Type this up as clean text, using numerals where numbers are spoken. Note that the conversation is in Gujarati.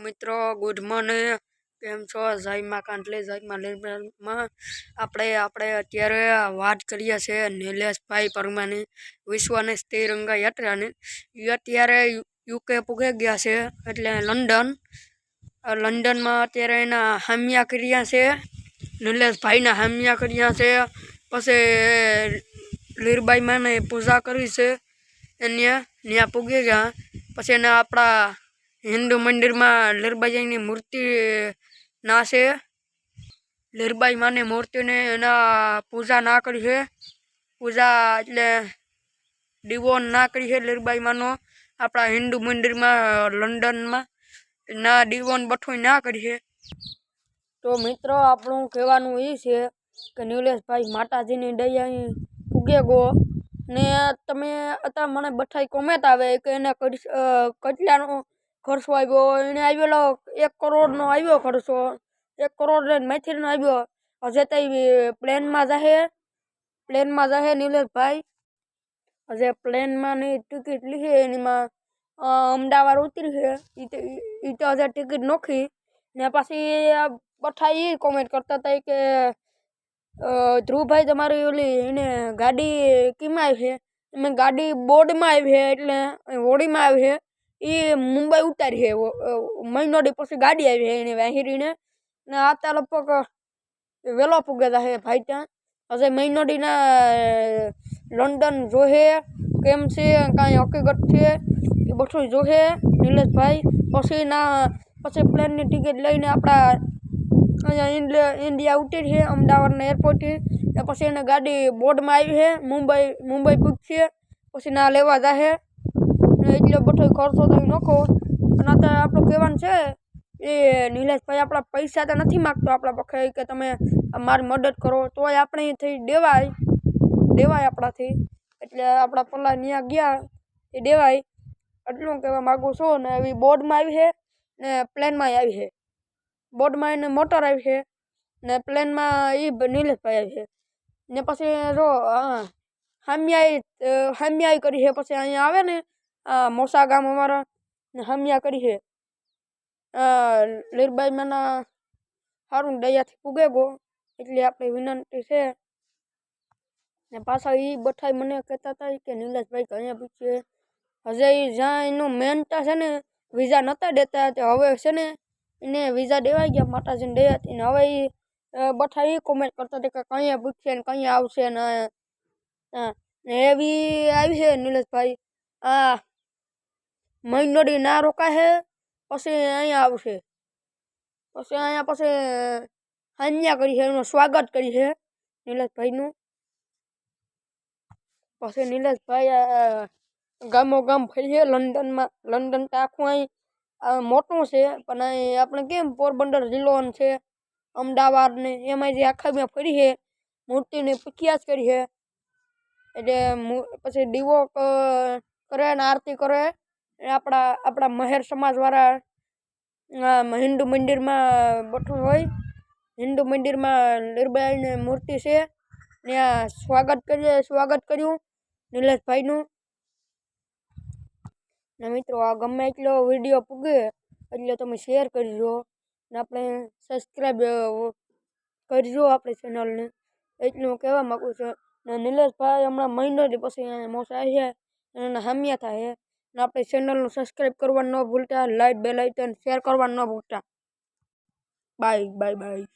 મિત્રો ગુડ મોર્નિંગ, કેમ છો? જયમાં કાંઠલે જયમાં લેરમાં આપણે અત્યારે વાત કરીએ છીએ નિલેશભાઈ પરમારની વિશ્વની તિરંગા યાત્રાની. એ અત્યારે યુકે પૂગી ગયા છે, એટલે લંડનમાં અત્યારે એના હામ્યા કર્યા છે. નિલેશભાઈના હામ્યા કર્યા છે. પછી લીરબાઈ માને પૂજા કરી છે, એને ત્યાં પૂગી ગયા. પછી એના આપણા હિન્દુ મંદિરમાં લીરબાઈની મૂર્તિ ના છે. લીરબાઈ માની મૂર્તિને એના પૂજા ના કરી છે. પૂજા એટલે દીવો ના કરી છે લીરબાઈ માનો આપણા હિન્દુ મંદિરમાં લંડનમાં ના દીવોન બઠોઈ ના કરી છે. તો મિત્રો આપણું કહેવાનું એ છે કે નિલેશભાઈ માતાજીની દયા પૂગે ગો ને તમે અત્યારે મને બઠાઈ કોમેન્ટ આવે કે એને કેટલાનો ખર્ચો આવ્યો. એને આવેલો 1 કરોડનો આવ્યો ખર્ચો, 1 કરોડ ને મેથીનો આવ્યો. હજે તઈ પ્લેનમાં જાહે નિલેશભાઈ. હજે પ્લેનમાં ની ટિકિટ લીધી એનીમાં અમદાવાદ ઉતરી છે. એ તો હજે ટિકિટ નોખી ને પછી બઠાઈ એ કોમેન્ટ કરતા હતા કે ધ્રુવભાઈ તમારી ઓલી એને ગાડી કેમાં આવી છે? એમ ગાડી બોર્ડમાં આવી છે, એટલે હોડીમાં આવી છે. એ મુંબઈ ઉતારી છે, મહિનોડી પછી ગાડી આવી છે એને વાહિરીને ને આતા લગભગ વેલો પૂગે છે ભાઈ ત્યાં. હજે મહિનોડીના લંડન જોહે કેમ છે, કાંઈ હકીકત છે એ બધું જોહે નિલેશભાઈ. પછી પ્લેનની ટિકિટ લઈને આપણા અહીંયા ઇન્ડિયા ઉતરી છે અમદાવાદના એરપોર્ટથી. પછી એને ગાડી બોર્ડમાં આવી છે, મુંબઈ પૂગશે, પછી ના લેવા જાહે. એટલો બધો ખર્ચો તો નખો. અને અત્યારે આપણું કહેવાનું છે એ નિલેશભાઈ આપણા પૈસા તો નથી માગતો આપણા પખે કે તમે મારી મદદ કરો, તોય આપણેથી દેવાય આપણાથી. એટલે આપણા પલ્લા ત્યાં ગયા એ દેવાય, એટલું કહેવા માગું છું. ને એવી બોર્ડમાં આવી છે ને પ્લેનમાં આવી છે. બોર્ડમાં એને મોટર આવી છે ને પ્લેનમાં એ નિલેશભાઈ આવી છે. ને પછી જો હામ્યાઈ કરી છે. પછી અહીંયા આવે ને મોસા ગામ અમારા હામ્યા કરી છે. લીરબાઈ માના સારું દયાથી પૂગે ગો, એટલે આપણી વિનંતી છે. ને પાછા એ બઠાઈ મને કહેતા હતા કે નિલેશભાઈ અહીંયા પૂછીએ હજે જ્યાં એનું મેનતા છે ને વિઝા નહોતા દેતા, તે હવે છે ને એને વિઝા દેવાઈ ગયા માતાજીની દયાથી. ને હવે એ બઠાઈ કોમેન્ટ કરતા હતા કે કઅહીંયા પૂછશે ને કઅહીંયા આવશે ને એવી આવી છે નિલેશભાઈ. મહિનોડી ના રોકાશે, પછી અહીંયા આવશે. પછી હામ્યા કરી છે, એનું સ્વાગત કરી છે નિલેશભાઈનું. પછી નિલેશભાઈ ગામો ગામ ફરી છે લંડનમાં. લંડન તો આખું અહીં મોટું છે, પણ અહીં આપણે કેમ પોરબંદર જિલ્લો છે, અમદાવાદ ને એમાં જે આખા ફરી છે, મૂર્તિની પ્રખ્યાત કરી છે. એટલે પછી દીવો કરે ને આરતી કરે. આપણા મહેર સમાજવાળા હિન્દુ મંદિરમાં બધું હોય. હિન્દુ મંદિરમાં લીરબાઈની મૂર્તિ છે, ત્યાં સ્વાગત કર્યું નિલેશભાઈનું. ને મિત્રો આ ગમે એટલો વિડીયો પૂગે એટલે તમે શેર કરજો ને આપણે સબસ્ક્રાઈબ કરજો આપણી ચેનલને, એટલું કહેવા માગું છું. ને નિલેશભાઈ હમણાં મહિનોથી પછી મોસા આવી છે એને હામ્યા થાય ને આપણી ચેનલનું સબસ્ક્રાઈબ કરવાનું ન ભૂલતા, લાઈક બેલ આઇકન શેર કરવાનું ન ભૂલતા. Bye bye bye.